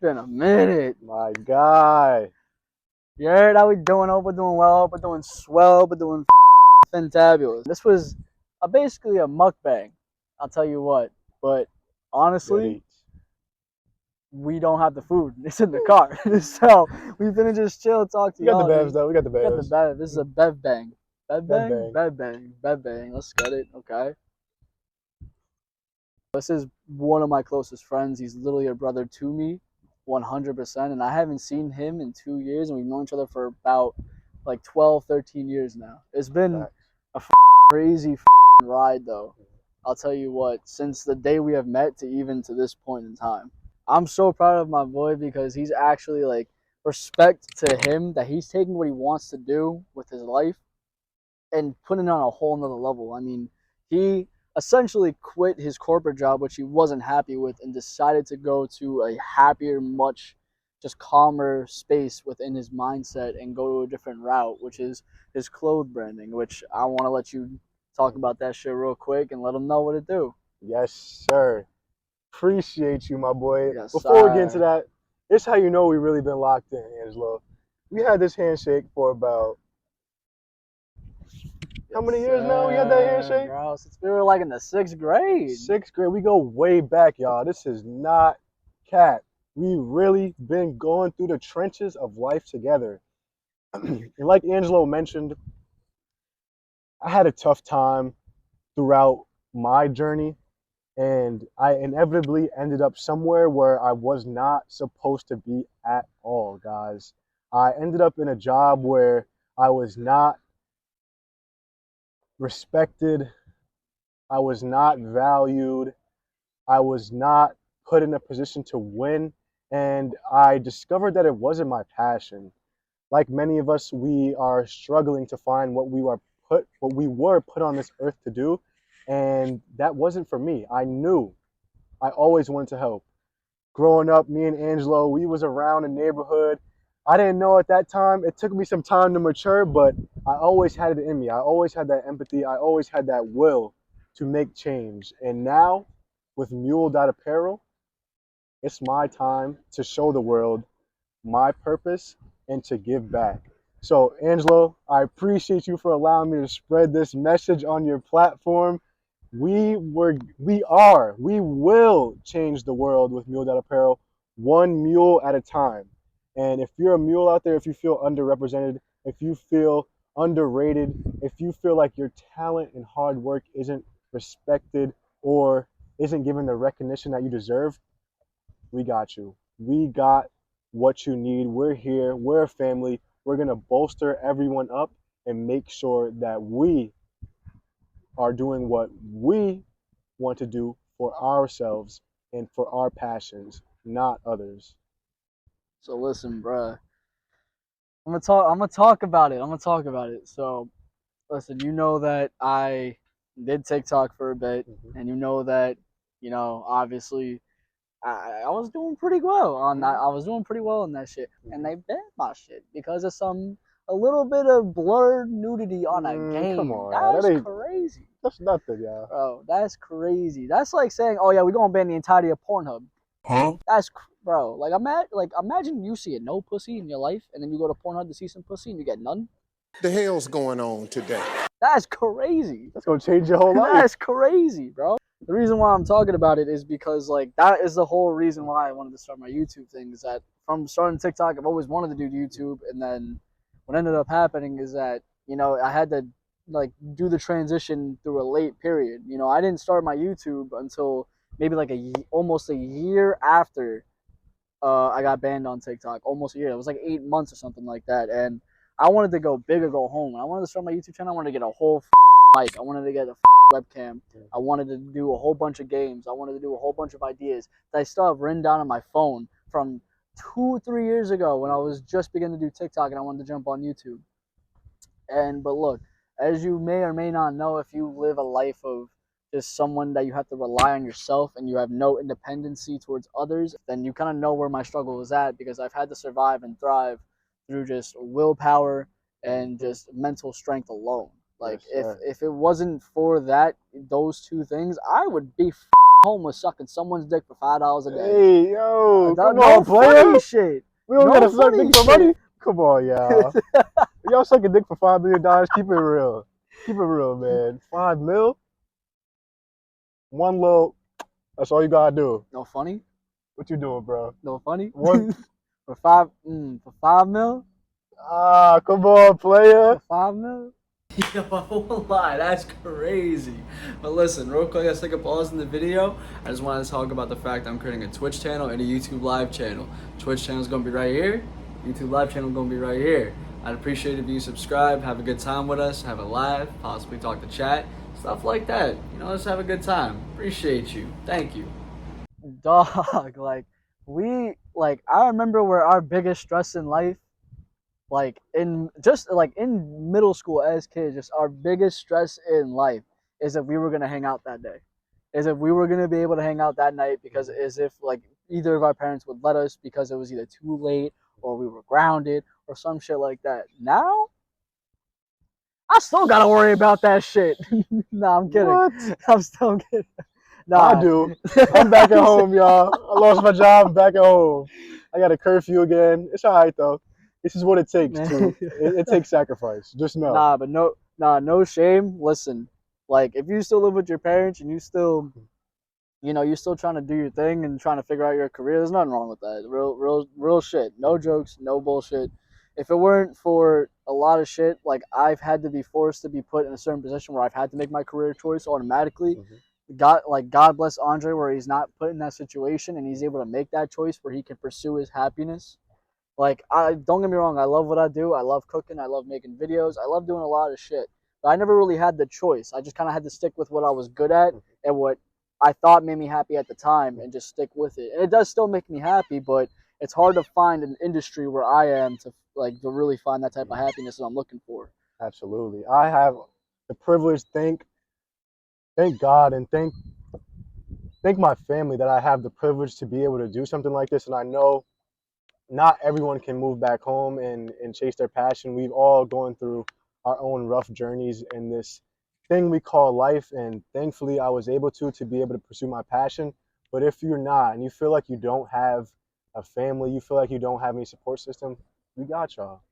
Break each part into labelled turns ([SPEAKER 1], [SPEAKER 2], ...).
[SPEAKER 1] been a minute.
[SPEAKER 2] My guy.
[SPEAKER 1] You heard how we doing? Hope we're doing well. Hope we're doing swell. Hope we're doing fantabulous. This was basically a mukbang. I'll tell you what. But honestly, we don't have the food. It's in the car. So we finna just chill, talk to
[SPEAKER 2] We got
[SPEAKER 1] y'all.
[SPEAKER 2] the Bevs though. We got the
[SPEAKER 1] We got the
[SPEAKER 2] Bevs.
[SPEAKER 1] Bev. This is a Bev Bang. Bev
[SPEAKER 2] Bev
[SPEAKER 1] Bang?
[SPEAKER 2] Bang.
[SPEAKER 1] Bev Bang. Bev Bang. Let's get it. Okay. This is one of my closest friends. He's literally a brother to me, 100%. And I haven't seen him in 2 years, and we've known each other for about like 12, 13 years now. It's been a crazy ride, though. I'll tell you what, since the day we have met to even to this point in time. I'm so proud of my boy because he's actually like, respect to him that he's taking what he wants to do with his life and putting it on a whole nother level. I mean, he essentially quit his corporate job, which he wasn't happy with, and decided to go to a happier, much just calmer space within his mindset and go to a different route, which is his clothes branding, which I want to let you talk about that shit real quick and let them know what it do.
[SPEAKER 2] Yes, sir. Appreciate you, my boy.
[SPEAKER 1] Yes,
[SPEAKER 2] Before we get into that, it's how you know we really been locked in, Angelo. We had this handshake for about how many years now we had that handshake?
[SPEAKER 1] Bro, since we were like in the 6th grade.
[SPEAKER 2] 6th grade. We go way back, y'all. This is not cat. We really been going through the trenches of life together. And like Angelo mentioned, I had a tough time throughout my journey, and I inevitably ended up somewhere where I was not supposed to be at all, guys. I ended up in a job where I was not respected, I was not valued, I was not put in a position to win, and I discovered that it wasn't my passion. Like many of us, we are struggling to find what we were put on this earth to do, and that wasn't for me. I knew I always wanted to help. Growing up, me and Angelo, we was around the neighborhood. I didn't know at that time. It took me some time to mature, but I always had it in me. I always had that empathy. I always had that will to make change. And now, with MUEL Apparel, it's my time to show the world my purpose and to give back. So, Angelo, I appreciate you for allowing me to spread this message on your platform. We will change the world with MUEL Apparel, one mule at a time. And if you're a mule out there, if you feel underrepresented, if you feel underrated, if you feel like your talent and hard work isn't respected or isn't given the recognition that you deserve, we got you. We got what you need. We're here. We're a family. We're going to bolster everyone up and make sure that we are doing what we want to do for ourselves and for our passions, not others.
[SPEAKER 1] So listen, bruh. I'm gonna talk about it. So listen, you know that I did TikTok for a bit, and you know that, obviously I was doing pretty well on that. I was doing pretty well on that shit, and they banned my shit because of a little bit of blurred nudity on a game.
[SPEAKER 2] Come on,
[SPEAKER 1] that's crazy.
[SPEAKER 2] That's nothing, y'all.
[SPEAKER 1] Bro, that's crazy. That's like saying, "Oh yeah, we're gonna ban the entirety of Pornhub."
[SPEAKER 2] Huh?
[SPEAKER 1] Bro. Imagine you see no pussy in your life, and then you go to Pornhub to see some pussy, and you get none.
[SPEAKER 3] The hell's going on today?
[SPEAKER 1] That's crazy.
[SPEAKER 2] That's gonna change your whole life.
[SPEAKER 1] That's crazy, bro. The reason why I'm talking about it is because that is the whole reason why I wanted to start my YouTube thing. Is that from starting TikTok, I've always wanted to do YouTube, and then what ended up happening is that I had to do the transition through a late period. I didn't start my YouTube until maybe almost a year after I got banned on TikTok. Almost a year. It was like 8 months or something like that, and I wanted to go big or go home. I wanted to start my YouTube channel. I wanted to get a whole mic. I wanted to get a webcam. I wanted to do a whole bunch of games. I wanted to do a whole bunch of ideas that I still have written down on my phone from 2-3 years ago when I was just beginning to do TikTok and I wanted to jump on YouTube. But look, as you may or may not know, if you live a life of just someone that you have to rely on yourself and you have no independency towards others, then you kind of know where my struggle is at, because I've had to survive and thrive through just willpower and just mental strength alone. Like,
[SPEAKER 2] Yes,
[SPEAKER 1] if it wasn't for those two things, I would be home was sucking someone's dick for $5 a day.
[SPEAKER 2] Hey, yo, come
[SPEAKER 1] No
[SPEAKER 2] on, player.
[SPEAKER 1] funny shit.
[SPEAKER 2] We don't
[SPEAKER 1] No
[SPEAKER 2] gotta suck
[SPEAKER 1] funny
[SPEAKER 2] dick for
[SPEAKER 1] shit.
[SPEAKER 2] money. Come on, y'all. Y'all sucking dick for $5 million. Keep it real. Keep it real, man. 5 mil. One low. That's all you gotta do.
[SPEAKER 1] No funny.
[SPEAKER 2] What you doing, bro?
[SPEAKER 1] No funny.
[SPEAKER 2] One.
[SPEAKER 1] for 5 mil.
[SPEAKER 2] Ah, come on, player.
[SPEAKER 1] For 5 mil. Yo, I won't lie, that's crazy. But listen, real quick, let's take a pause in the video. I just wanted to talk about the fact I'm creating a Twitch channel and a YouTube live channel. Twitch channel is gonna be right here. YouTube live channel is gonna be right here. I'd appreciate if you subscribe, have a good time with us, have a live, possibly talk to chat, stuff like that. You know, let's have a good time. Appreciate you. Thank you. Dog, I remember where our biggest stress in life, in middle school as kids, just our biggest stress in life is if we were gonna hang out that day, is if we were gonna be able to hang out that night, because as if either of our parents would let us because it was either too late or we were grounded or some shit like that. Now I still gotta worry about that shit. Nah, I'm kidding.
[SPEAKER 2] What?
[SPEAKER 1] I'm still kidding.
[SPEAKER 2] I
[SPEAKER 1] Nah.
[SPEAKER 2] do. I'm back at home, y'all. I lost my job. I'm back at home. I got a curfew again. It's all right, though. This is what it takes, too. It takes sacrifice. Just know.
[SPEAKER 1] Nah, but no shame. Listen, if you still live with your parents and you still, you're still trying to do your thing and trying to figure out your career, there's nothing wrong with that. Real shit. No jokes, no bullshit. If it weren't for a lot of shit, I've had to be forced to be put in a certain position where I've had to make my career choice automatically. God bless Andre, where he's not put in that situation and he's able to make that choice where he can pursue his happiness. I don't get me wrong, I love what I do. I love cooking. I love making videos. I love doing a lot of shit. But I never really had the choice. I just kind of had to stick with what I was good at and what I thought made me happy at the time and just stick with it. And it does still make me happy, but it's hard to find an industry where I am to really find that type of happiness that I'm looking for.
[SPEAKER 2] Absolutely. I have the privilege, thank God, and thank my family that I have the privilege to be able to do something like this. And I know not everyone can move back home and chase their passion. We've all gone through our own rough journeys in this thing we call life, and thankfully I was able to be able to pursue my passion. But if you're not, and you feel like you don't have a family, you feel like you don't have any support system, we got y'all.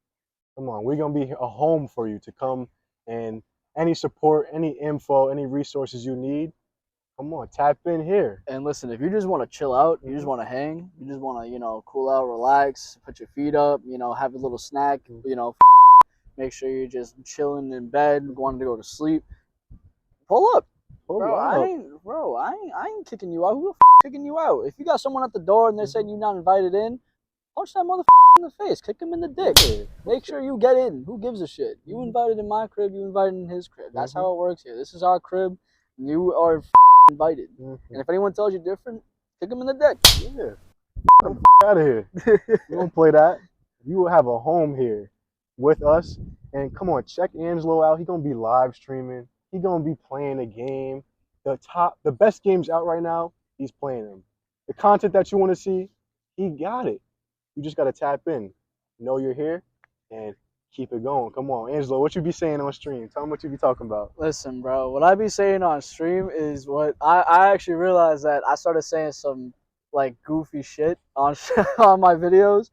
[SPEAKER 2] Come on, we're gonna be a home for you to come, and any support, any info, any resources you need, come on, tap in here.
[SPEAKER 1] And listen, if you just want to chill out, you just want to hang, you just want to, cool out, relax, put your feet up, have a little snack, make sure you're just chilling in bed, wanting to go to sleep, pull up. Bro, I ain't kicking you out. Who the kicking you out? If you got someone at the door and they're saying you're not invited in, punch that motherfucker in the face, kick him in the dick. Make sure you get in. Who gives a shit? You invited in my crib, you invited in his crib. That's how it works here. This is our crib. You are invited. And if anyone tells you different, kick him in the dick.
[SPEAKER 2] Yeah. Get out of here. You don't play that. You will have a home here with us. And come on, check Angelo out. He's gonna be live streaming. He's gonna be playing a game. The best games out right now, he's playing them. The content that you want to see, he got it. You just gotta tap in. Know you're here and keep it going. Come on, Angelo, what you be saying on stream? Tell them what you be talking about.
[SPEAKER 1] Listen, bro, what I be saying on stream is what I actually realized that I started saying some goofy shit on on my videos.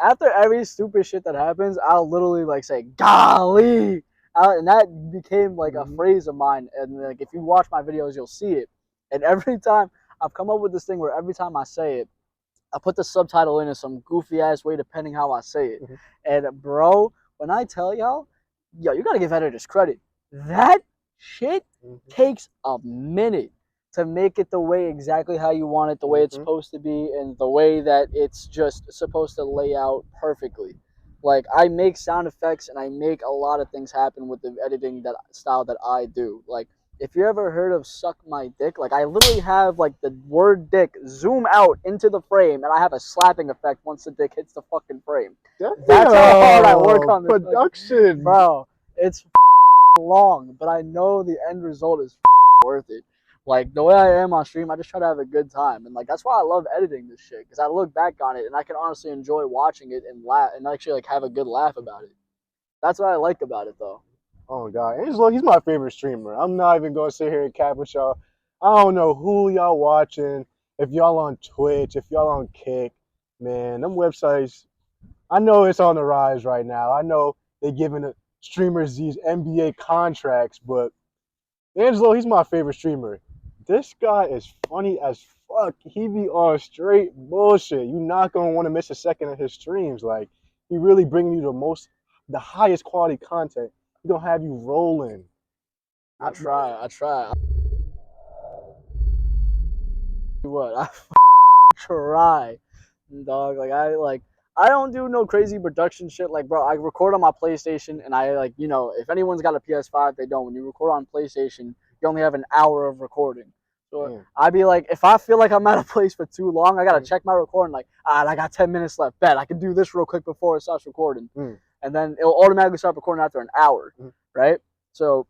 [SPEAKER 1] After every stupid shit that happens, I'll literally say golly, and that became a phrase of mine. And if you watch my videos, you'll see it. And every time I've come up with this thing where every time I say it, I put the subtitle in some goofy ass way depending how I say it. And bro, when I tell y'all, you gotta give editors credit. That shit takes a minute to make it the way exactly how you want it, the way it's supposed to be, and the way that it's just supposed to lay out perfectly. I make sound effects and I make a lot of things happen with the editing style that I do. If you ever heard of suck my dick, I literally have the word dick zoom out into the frame, and I have a slapping effect once the dick hits the fucking frame. That's how hard I work on this
[SPEAKER 2] production,
[SPEAKER 1] bro. It's long, but I know the end result is worth it. The way I am on stream, I just try to have a good time, and that's why I love editing this shit, because I look back on it and I can honestly enjoy watching it and laugh and actually have a good laugh about it. That's what I like about it, though.
[SPEAKER 2] Oh God, Angelo, he's my favorite streamer. I'm not even gonna sit here and cap with y'all. I don't know who y'all watching. If y'all on Twitch, if y'all on Kick, man, them websites. I know it's on the rise right now. I know they giving the streamers these NBA contracts, but Angelo, he's my favorite streamer. This guy is funny as fuck. He be on straight bullshit. You're not gonna want to miss a second of his streams. Like he really bringing you the highest quality content. He gonna have you rolling.
[SPEAKER 1] I try. What? I try, dog. I don't do no crazy production shit. Like, bro, I record on my PlayStation, and I like, if anyone's got a PS5, they don't. When you record on PlayStation, you only have an hour of recording. So I'd be like, if I feel like I'm at a place for too long, I gotta check my recording. Like, I got 10 minutes left. Bet I can do this real quick before it starts recording, and then it'll automatically start recording after an hour, right? So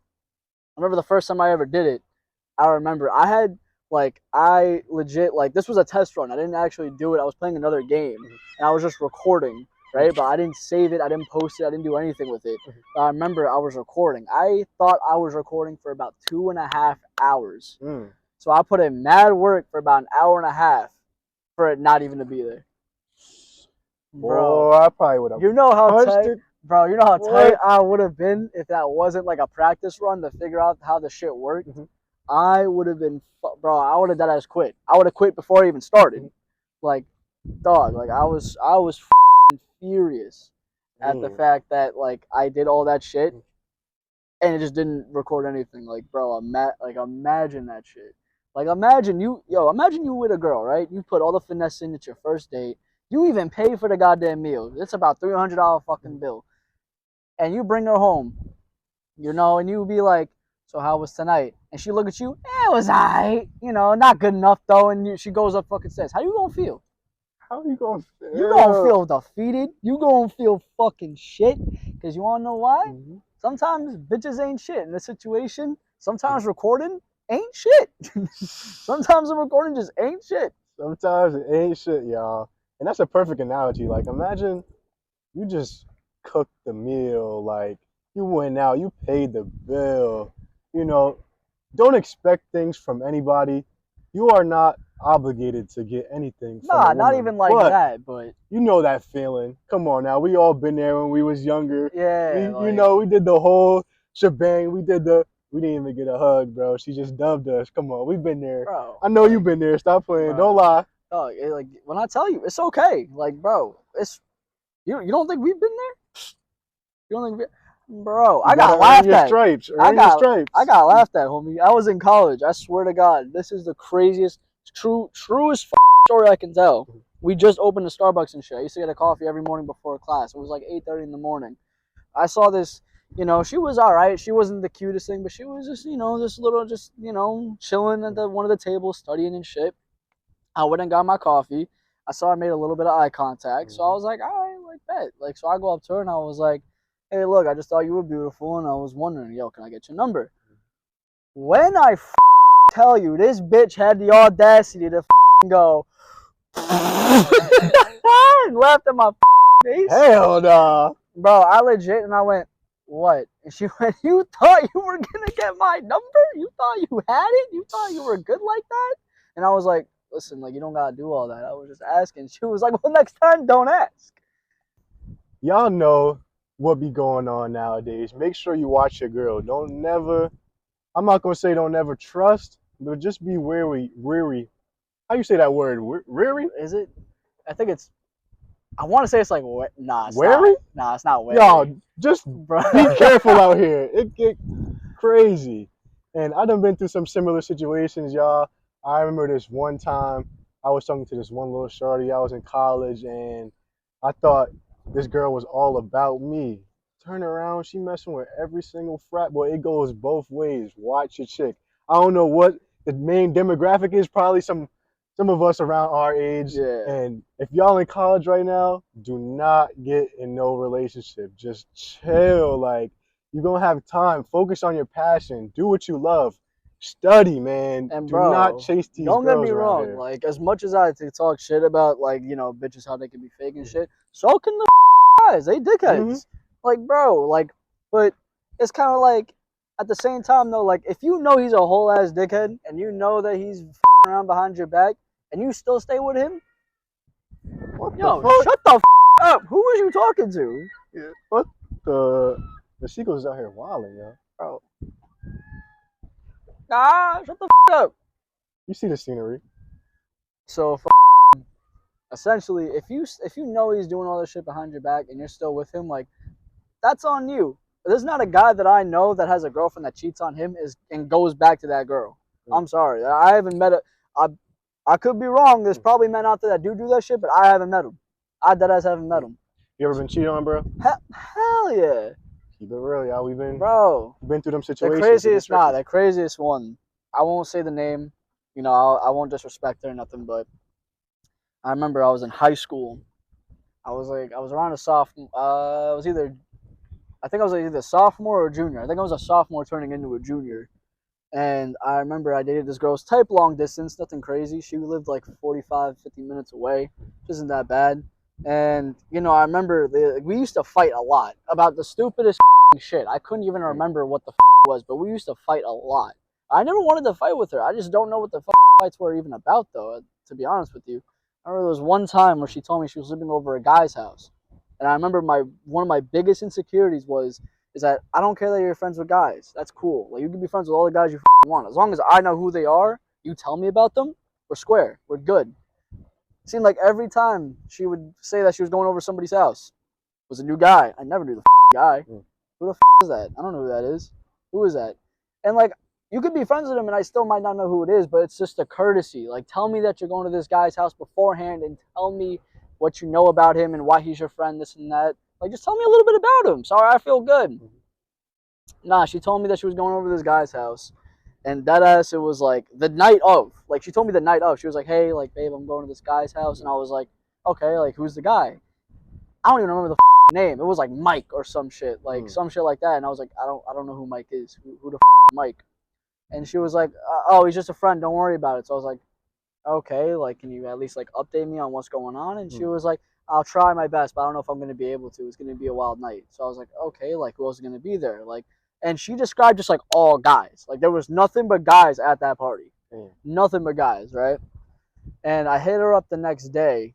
[SPEAKER 1] I remember the first time I ever did it. I remember I legit, this was a test run. I didn't actually do it. I was playing another game and I was just recording, right? But I didn't save it. I didn't post it. I didn't do anything with it. But I remember I was recording. I thought I was recording for about 2.5 hours. So I put in mad work for about an hour and a half for it not even to be there.
[SPEAKER 2] Bro, I probably would have.
[SPEAKER 1] You know how tight, bro. You know how tight I would have been if that wasn't like a practice run to figure out how the shit worked. I would have been, bro. I would have done as quit. I would have quit before I even started. Like, dog. Like I was furious at the fact that I did all that shit and it just didn't record anything. Like, bro, imagine that shit. Like, imagine you with a girl, right? You put all the finesse in at your first date. You even pay for the goddamn meal. It's about $300 fucking bill, and you bring her home, and you be like, so how was tonight? And she look at you, it was alright, not good enough though. And she goes up fucking says, how you gonna feel?
[SPEAKER 2] How you gonna feel?
[SPEAKER 1] You gonna feel defeated. You gonna feel fucking shit. Cause you wanna know why? Sometimes bitches ain't shit in this situation. Sometimes recording ain't shit. Sometimes the recording just ain't shit.
[SPEAKER 2] Sometimes it ain't shit, y'all. And that's a perfect analogy. Like, imagine you just cooked the meal. Like, you went out, you paid the bill. Don't expect things from anybody. You are not obligated to get anything from a woman.
[SPEAKER 1] Not even like that, but
[SPEAKER 2] you know that feeling. Come on now, we all been there when we was younger.
[SPEAKER 1] Yeah,
[SPEAKER 2] we did the whole shebang. We didn't even get a hug, bro. She just dubbed us. Come on, we've been there.
[SPEAKER 1] Bro,
[SPEAKER 2] I know you've been there. Stop playing. Don't lie.
[SPEAKER 1] When I tell you, it's okay. Like, bro, it's you don't think we've been there? You don't think bro, I got laughed at.
[SPEAKER 2] Stripes.
[SPEAKER 1] I got laughed at, homie. I was in college. I swear to God, this is the craziest, truest story I can tell. We just opened a Starbucks and shit. I used to get a coffee every morning before class. It was like 8:30 in the morning. I saw this, she was all right. She wasn't the cutest thing, but she was just, this little, chilling at one of the tables, studying and shit. I went and got my coffee. I saw her made a little bit of eye contact, so I was like, all right, bet. So I go up to her and I was like, hey, look, I just thought you were beautiful, and I was wondering, yo, can I get your number? When I tell you, this bitch had the audacity to go and laughed at my face.
[SPEAKER 2] Hell nah.
[SPEAKER 1] Bro, I legit, and I went, what? And she went, you thought you were going to get my number? You thought you had it? You thought you were good like that? And I was like, listen, you don't got to do all that. I was just asking. She was like, well, next time, don't ask.
[SPEAKER 2] Y'all know what be going on nowadays. Make sure you watch your girl. I'm not going to say don't never trust, but just be wary. How you say that word? Wary?
[SPEAKER 1] Is it? I think it's, I want to say it's like, nah, it's
[SPEAKER 2] wary?
[SPEAKER 1] Not. Nah, it's not wary.
[SPEAKER 2] Y'all, just be careful out here. It get crazy. And I done been through some similar situations, y'all. I remember this one time I was talking to this one little shorty. I was in college, and I thought this girl was all about me. Turn around, she messing with every single frat boy. It goes both ways. Watch your chick. I don't know what the main demographic is. Probably some of us around our age.
[SPEAKER 1] Yeah.
[SPEAKER 2] And if y'all in college right now, do not get in no relationship. Just chill. You're going to have time. Focus on your passion. Do what you love. Study, man.
[SPEAKER 1] And
[SPEAKER 2] do not chase these girls.
[SPEAKER 1] Don't get me wrong.
[SPEAKER 2] Here.
[SPEAKER 1] As much as I talk shit about bitches how they can be fake and shit, so can the guys. They dickheads. Bro. But it's kind of at the same time though, like if you know he's a whole ass dickhead and you know that he's around behind your back and you still stay with him,
[SPEAKER 2] What
[SPEAKER 1] yo,
[SPEAKER 2] the fuck?
[SPEAKER 1] shut the up. Who was you talking to?
[SPEAKER 2] Yeah, what the seagulls out here wilding, yo.
[SPEAKER 1] Bro. Ah, shut the up.
[SPEAKER 2] You see the scenery.
[SPEAKER 1] So essentially, if you know he's doing all this shit behind your back and you're still with him, like that's on you. There's not a guy that I know that has a girlfriend that cheats on him and goes back to that girl. I'm sorry, I haven't met a. I could be wrong. There's probably men out there that do that shit, but I haven't met them. I deadass haven't met them.
[SPEAKER 2] You ever been cheated on, bro?
[SPEAKER 1] Hell yeah.
[SPEAKER 2] Keep it real, y'all. We've been through them situations.
[SPEAKER 1] The craziest one. I won't say the name. You know, I won't disrespect her or nothing, but I remember I was in high school. I was around a sophomore. I think I was either sophomore or junior. I think I was a sophomore turning into a junior. And I remember I dated this girl's type long distance, nothing crazy. She lived like 45, 50 minutes away, which isn't that bad. And, you know, I remember we used to fight a lot about the stupidest shit. I couldn't even remember what the it was, but we used to fight a lot. I never wanted to fight with her. I just don't know what the fights were even about, though, to be honest with you. I remember there was one time where she told me she was living over a guy's house. And I remember one of my biggest insecurities is that I don't care that you're friends with guys. That's cool. Like you can be friends with all the guys you want. As long as I know who they are, you tell me about them, we're square. We're good. It seemed like every time she would say that she was going over somebody's house, it was a new guy. I never knew the guy. Who the is that? I don't know who that is. Who is that? And like you could be friends with him and I still might not know who it is, but it's just a courtesy. Like tell me that you're going to this guy's house beforehand and tell me what you know about him and why he's your friend, this and that. Like, just tell me a little bit about him. Sorry, I feel good. Nah, she told me that she was going over to this guy's house. And that ass, it was like the night of. Like, she told me the night of. She was like, hey, like, babe, I'm going to this guy's house. And I was like, okay, like, who's the guy? I don't even remember the name. It was like Mike or some shit. Like, some shit like that. And I was like, I don't know who Mike is. Who the is Mike? And she was like, oh, he's just a friend. Don't worry about it. So I was like, okay, like, can you at least, like, update me on what's going on? And she was like, I'll try my best, but I don't know if I'm going to be able to. It's going to be a wild night. So I was like, okay, like, who else is going to be there? Like, and she described just, like, all guys. Like, there was nothing but guys at that party. Nothing but guys, right? And I hit her up the next day.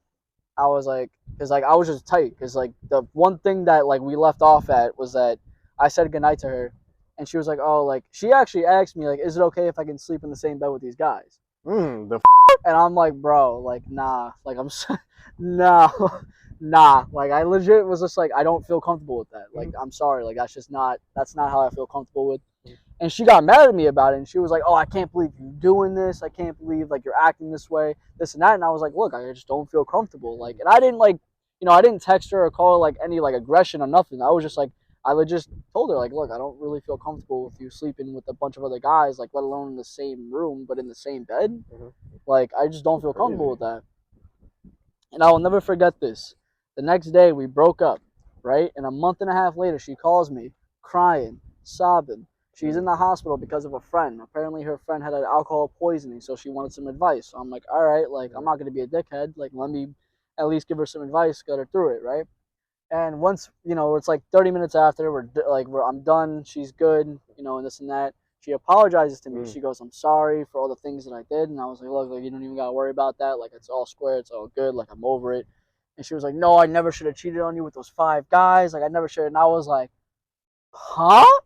[SPEAKER 1] I was like, because, like, I was just tight. Because, like, the one thing that, like, we left off at was that I said goodnight to her. And she was like, oh, like, she actually asked me, like, is it okay if I can sleep in the same bed with these guys? And I'm like, bro, like, nah, like, no, nah, like, I legit was just like, I don't feel comfortable with that. Like, I'm sorry, like, that's not how I feel comfortable with. And she got mad at me about it, and she was like, oh, I can't believe you're doing this. I can't believe, like, you're acting this way, this and that. And I was like, look, I just don't feel comfortable. Like, and I didn't, like, you know, I didn't text her or call her, like, any, like, aggression or nothing. I was just like, I just told her, like, look, I don't really feel comfortable with you sleeping with a bunch of other guys, like, let alone in the same room, but in the same bed. Like, I just don't feel comfortable with that. And I will never forget this. The next day, we broke up, right? And a month and a half later, she calls me, crying, sobbing. She's in the hospital because of a friend. Apparently, her friend had an alcohol poisoning, so she wanted some advice. So I'm like, all right, like, I'm not going to be a dickhead. Like, let me at least give her some advice, get her through it, right? And once, you know, it's like 30 minutes after, I'm done, she's good, you know, and this and that. She apologizes to me. She goes, I'm sorry for all the things that I did. And I was like, look, like, you don't even got to worry about that. Like, it's all square. It's all good. Like, I'm over it. And she was like, no, I never should have cheated on you with those 5 guys. Like, I never should. And I was like, huh?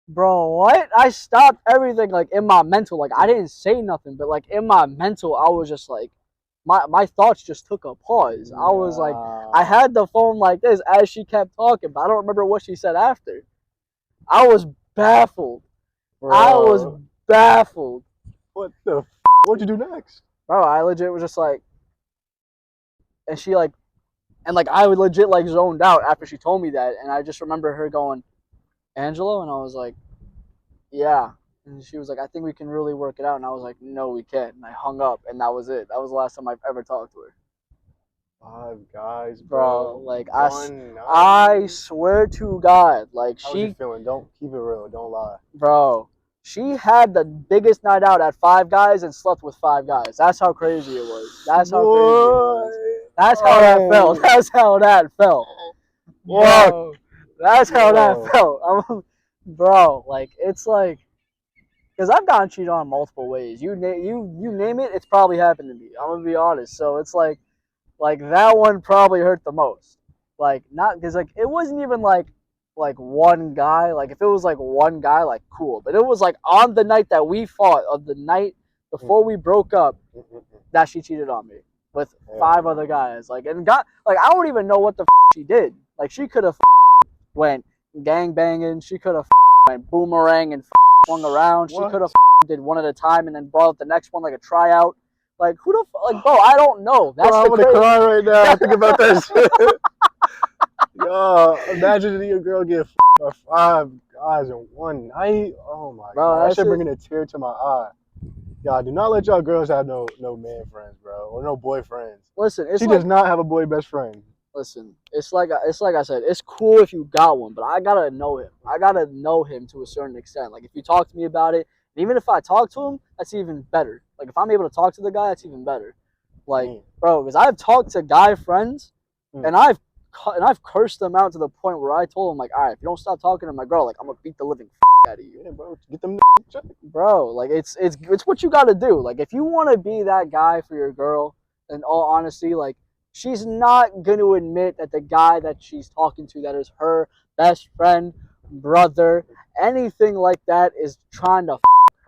[SPEAKER 1] Bro, what? I stopped everything, like, in my mental. Like, I didn't say nothing, but, like, in my mental, I was just like, my thoughts just took a pause. I was like, I had the phone like this as she kept talking, but I don't remember what she said after. I was baffled. Bro. I was baffled.
[SPEAKER 2] What the what'd you do next?
[SPEAKER 1] Bro, I legit was just like, and she like, and like I would legit like zoned out after she told me that, and I just remember her going, Angelo, and I was like, yeah. And she was like, I think we can really work it out. And I was like, no, we can't. And I hung up, and that was it. That was the last time I've ever talked to her.
[SPEAKER 2] 5 guys, bro.
[SPEAKER 1] Like, I swear to God, like,
[SPEAKER 2] how was you feeling? Don't keep it real. Don't lie.
[SPEAKER 1] Bro, she had the biggest night out at 5 guys and slept with 5 guys. That's how crazy it was. That's how crazy it was. That's how that felt. That's how that felt. Bro, that's how that felt. bro, like it's like, because I've gotten cheated on multiple ways. You name it, it's probably happened to me. I'm gonna be honest. So it's like that one probably hurt the most. Like not because like it wasn't even like one guy. Like if it was like one guy, like cool. But it was like on the night that we fought, of the night before we broke up, that she cheated on me with 5 other guys. Like and got like I don't even know what the she did. Like she could have went gang banging. She could have went boomerang and swung around. She
[SPEAKER 2] What?
[SPEAKER 1] could have did one at a time and then brought up the next one like a tryout. Like who the like bro? I don't know. That's
[SPEAKER 2] Bro,
[SPEAKER 1] the
[SPEAKER 2] I'm gonna cry right now. Think about that shit. Yo, imagine your girl get by 5 guys in one night. Oh my
[SPEAKER 1] Bro,
[SPEAKER 2] god, that
[SPEAKER 1] that
[SPEAKER 2] shit
[SPEAKER 1] shit-
[SPEAKER 2] bringing a tear to my eye. Y'all do not let y'all girls have no man friends, bro, or no boyfriends.
[SPEAKER 1] Listen, it's
[SPEAKER 2] She
[SPEAKER 1] like
[SPEAKER 2] does not have a boy best friend.
[SPEAKER 1] listen. It's like I said. It's cool if you got one, but I gotta know him. I gotta know him to a certain extent. Like if you talk to me about it, and even if I talk to him, that's even better. Like if I'm able to talk to the guy, that's even better. Like bro, because I've talked to guy friends, and I've cursed them out to the point where I told them like, all right, if you don't stop talking to my girl, like I'm gonna beat the living out of you.
[SPEAKER 2] Yeah, bro, get them.
[SPEAKER 1] Bro, like it's what you gotta do. Like if you want to be that guy for your girl, in all honesty, like she's not gonna admit that the guy that she's talking to, that is her best friend, brother, anything like that, is trying to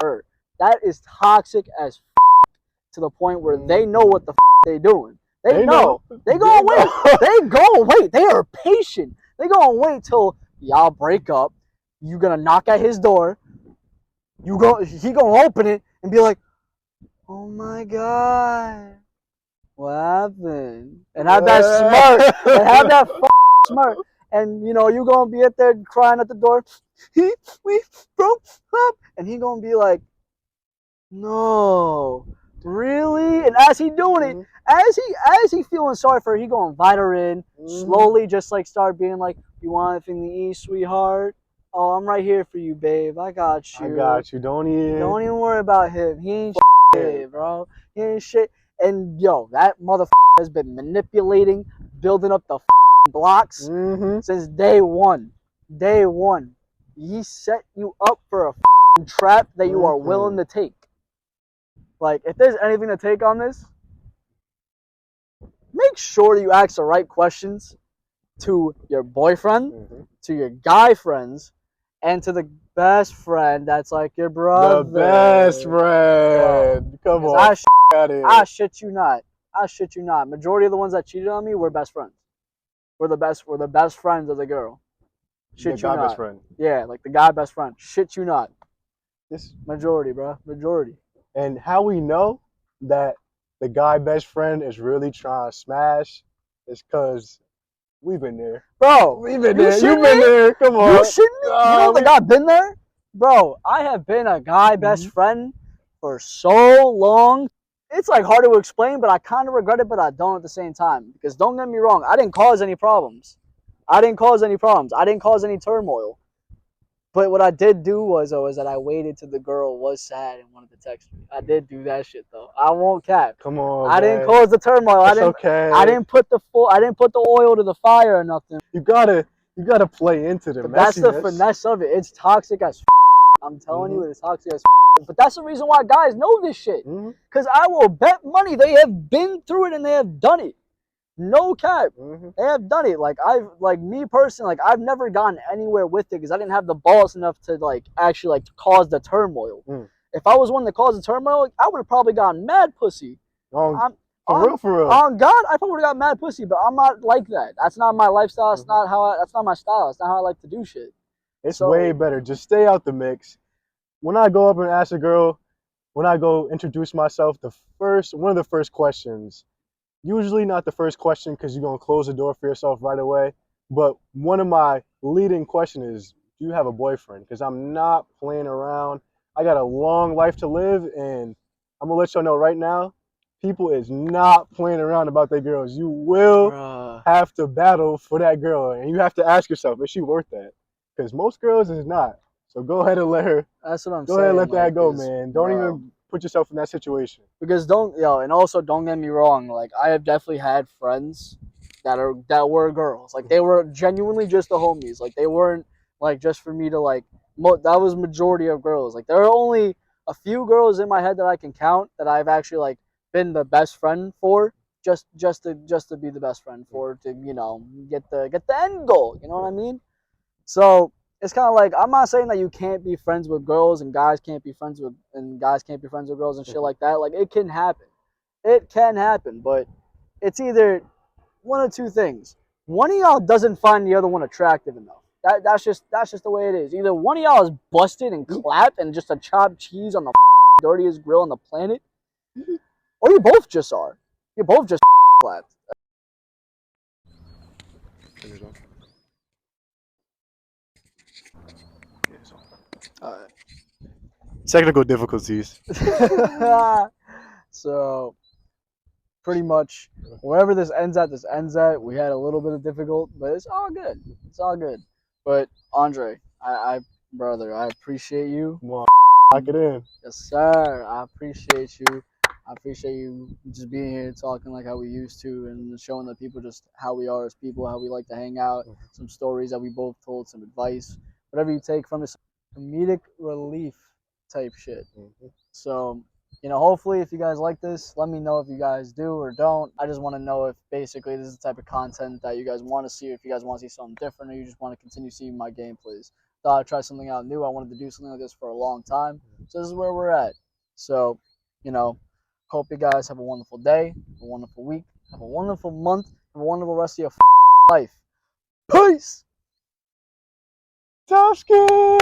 [SPEAKER 1] her. That is toxic as to the point where they know what the they doing. They know. They gonna wait. They gonna wait. They are patient. They gonna wait till y'all break up. You gonna knock at his door. He gonna open it and be like, "Oh my god, what happened?" And have that smirk, and have that smirk, and you know you gonna be at there crying at the door. We broke up, and he gonna be like, "No, really?" And as he doing it, as he feeling sorry for her, he gonna invite her in slowly, just like start being like, "You want anything to eat, sweetheart? Oh, I'm right here for you, babe. I got you.
[SPEAKER 2] I got you. Don't even
[SPEAKER 1] worry about him. He ain't shit, bro. He ain't shit." And yo, that motherfucker has been manipulating, building up the blocks since day one. Day one. He set you up for a trap that you are willing to take. Like, if there's anything to take on this, make sure you ask the right questions to your boyfriend, to your guy friends, and to the best friend that's like your brother.
[SPEAKER 2] The best friend. Come on.
[SPEAKER 1] I shit you not. I shit you not. Majority of the ones that cheated on me were best friends. We're the best friends of the girl. Shit you not.
[SPEAKER 2] Best friend.
[SPEAKER 1] Yeah, like the guy best friend. Shit you not.
[SPEAKER 2] This
[SPEAKER 1] majority, bro. Majority.
[SPEAKER 2] And how we know that the guy best friend is really trying to smash is because we've been there.
[SPEAKER 1] Bro,
[SPEAKER 2] we've been there. You've been there. Come on.
[SPEAKER 1] You shitting me? You don't think I've been there? Bro, I have been a guy best friend for so long. It's like hard to explain, but I kind of regret it, but I don't at the same time. Because don't get me wrong, I didn't cause any problems. I didn't cause any turmoil. But what I did do was that I waited till the girl was sad and wanted to text me. I did do that shit though. I won't cap.
[SPEAKER 2] Come on.
[SPEAKER 1] I didn't cause the turmoil.
[SPEAKER 2] It's okay.
[SPEAKER 1] I didn't put the oil to the fire or nothing.
[SPEAKER 2] You gotta play into the messiness.
[SPEAKER 1] That's the finesse of it. It's toxic as I'm telling you, it's toxic as But that's the reason why guys know this shit. Because I will bet money they have been through it and they have done it. No cap. They have done it. Like me personally, I've never gotten anywhere with it because I didn't have the balls enough to actually cause the turmoil. If I was one that caused the turmoil, I would have probably gotten mad pussy.
[SPEAKER 2] For real.
[SPEAKER 1] On God, I probably would have got mad pussy, but I'm not like that. That's not my lifestyle. That's not that's not my style. That's not how I like to do shit.
[SPEAKER 2] It's way better. Just stay out the mix. When I go up and ask a girl, when I go introduce myself, one of the first questions, usually not the first question because you're going to close the door for yourself right away, but one of my leading questions is, do you have a boyfriend? Because I'm not playing around. I got a long life to live, and I'm going to let y'all know right now, people is not playing around about their girls. You will have to battle for that girl, and you have to ask yourself, is she worth that? Because most girls is not. So go ahead and let her.
[SPEAKER 1] That's what I'm saying.
[SPEAKER 2] Go ahead and let that go, man. Don't even put yourself in that situation.
[SPEAKER 1] Because and also don't get me wrong. I have definitely had friends that were girls. They were genuinely just the homies. They weren't just for me to that was majority of girls. Like there are only a few girls in my head that I can count that I've actually like been the best friend for, just to be the best friend for, to get the end goal. You know what I mean? So it's kind of like, I'm not saying that you can't be friends with girls and guys can't be friends with girls and shit like that. Like it can happen. It can happen, but it's either one of two things. One of y'all doesn't find the other one attractive enough. That's just the way it is. Either one of y'all is busted and clapped and just a chopped cheese on the dirtiest grill on the planet, or you both just are. You both just clapped.
[SPEAKER 2] Technical difficulties.
[SPEAKER 1] So pretty much wherever this ends at. We had a little bit of difficult, but it's all good. It's all good. But Andre, brother, I appreciate you.
[SPEAKER 2] Come on, lock it in.
[SPEAKER 1] Yes, sir. I appreciate you. I appreciate you just being here talking like how we used to and showing the people just how we are as people, how we like to hang out, some stories that we both told, some advice, whatever you take from this comedic relief type shit. So, hopefully if you guys like this, let me know if you guys do or don't. I just want to know if basically this is the type of content that you guys want to see, or if you guys want to see something different, or you just want to continue seeing my gameplays. Thought I'd try something out new. I wanted to do something like this for a long time. So this is where we're at. So, hope you guys have a wonderful day, a wonderful week, have a wonderful month, have a wonderful rest of your life. Peace!
[SPEAKER 2] Tough skin.